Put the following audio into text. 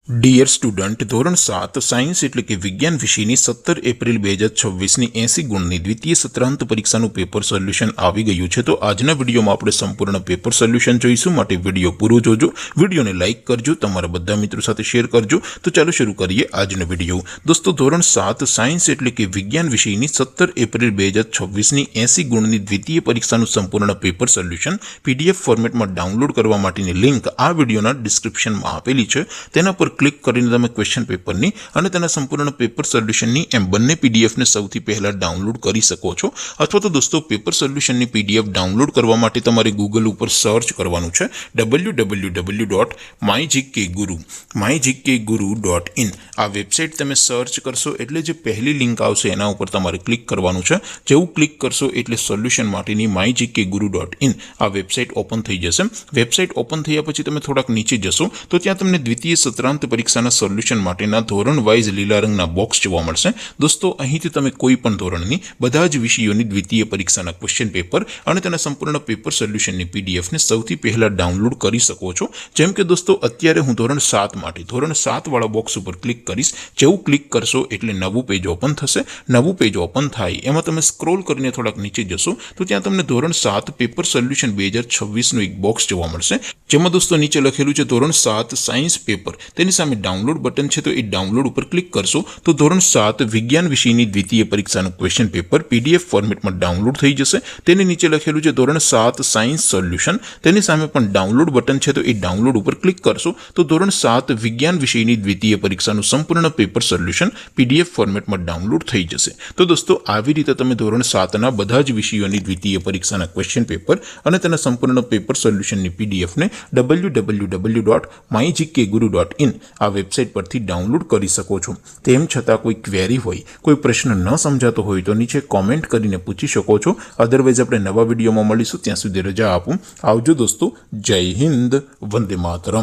Dear student, ધોરણ 7 science એટલે કે વિજ્ઞાન વિષયની 17 એપ્રિલ 2026ની 80 ગુણની દ્વિતીય સત્રાંત પરીક્ષાનું પેપર સોલ્યુશન આવી ગયું છે। તો આજના વિડીયોમાં આપણે સંપૂર્ણ પેપર સોલ્યુશન જોઈશું, માટે વિડીયો પૂરો જોજો, વિડીયોને લાઇક કરજો, તમારા બધા મિત્રો સાથે શેર કરજો। તો ચાલો શરૂ કરીએ આજનો વિડીયો। દોસ્તો, ધોરણ 7 સાયન્સ એટલે કે વિજ્ઞાન વિષયની 17 એપ્રિલ 2026ની 80 ગુણની દ્વિતીય પરીક્ષાનું સંપૂર્ણ પેપર સોલ્યુશન PDF ફોર્મેટમાં ડાઉનલોડ કરવા માટેની લિંક આ વિડીયોના ડિસ્ક્રિપ્શનમાં આપેલી છે। તેના પર ક્લિક કરીને તમે ક્વેશ્ચન પેપરની અને તેના સંપૂર્ણ પેપર સોલ્યુશનની એમ બંને પીડીએફને સૌથી પહેલા ડાઉનલોડ કરી શકો છો। અથવા તો દોસ્તો, પેપર સોલ્યુશનની પીડીએફ ડાઉનલોડ કરવા માટે તમારે ગૂગલ ઉપર સર્ચ કરવાનું છે www.mygkguru.in। આ વેબસાઇટ તમે સર્ચ કરશો એટલે જે પહેલી લિંક આવશે એના ઉપર તમારે ક્લિક કરવાનું છે। જેવું ક્લિક કરશો એટલે સોલ્યુશન માટેની mygkguru.in આ વેબસાઇટ ઓપન થઈ જશે। વેબસાઇટ ઓપન થયા પછી તમે થોડાક નીચે જશો તો ત્યાં તમને દ્વિતીય સત્રાંત પરીક્ષાના સોલ્યુશન માટેના ધોરણ વાઇઝ લીલા રંગના બોક્સ જોવા મળશે। દોસ્તો, અહીંથી તમે કોઈ પણ ધોરણની બધા જ વિષયોની દ્વિતીય પરીક્ષાના ક્વેશ્ચન પેપર અને તેના સંપૂર્ણ પેપર સોલ્યુશનની પીડીએફને સૌથી પહેલા ડાઉનલોડ કરી શકો છો। જેમ કે દોસ્તો, અત્યારે હું ધોરણ 7 માટે ધોરણ 7 વાળા બોક્સ ઉપર ક્લિક કરીશ। જેવું ક્લિક કરશો એટલે નવું પેજ ઓપન થશે। નવું પેજ ઓપન થાય એમાં તમે સ્ક્રોલ કરીને થોડાક નીચે જશો તો ત્યાં તમને ધોરણ 7 પેપર સોલ્યુશન 2026નું એક બોક્સ જોવા મળશે, જેમાં દોસ્તો નીચે લખેલું છે ધોરણ 7 સાયન્સ પેપર। તેની સામે ડાઉનલોડ બટન છે, તો એ ડાઉનલોડ ઉપર ક્લિક કરશો તો ધોરણ 7 વિજ્ઞાન વિષયની દ્વિતીય પરીક્ષાનું ક્વેશ્ચન પેપર PDF ફોર્મેટમાં ડાઉનલોડ થઈ જશે। તેની નીચે લખેલું છે ધોરણ 7 સાયન્સ સોલ્યુશન। તેની સામે પણ ડાઉનલોડ બટન છે, તો એ ડાઉનલોડ ઉપર ક્લિક કરશો તો ધોરણ 7 વિજ્ઞાન વિષયની દ્વિતીય પરીક્ષાનું સંપૂર્ણ પેપર સોલ્યુશન PDF ફોર્મેટમાં ડાઉનલોડ થઈ જશે। તો દોસ્તો, આવી રીતે તમે ધોરણ 7ના બધા જ વિષયોની દ્વિતીય પરીક્ષાના ક્વેશ્ચન પેપર અને તેના સંપૂર્ણ પેપર સોલ્યુશનની પીડીએફને www.mygkguru.in આ વેબસાઇટ પરથી ડાઉનલોડ કરી શકો છો। તેમ છતાં કોઈ ક્વેરી હોય, કોઈ પ્રશ્ન ન સમજાતો હોય તો નીચે કોમેન્ટ કરીને પૂછી શકો છો। અધરવાઇઝ આપણે નવા વિડીયોમાં મળીશું, ત્યાં સુધી રજા આપું। આવજો દોસ્તો, જય હિન્દ, વંદે માતરમ।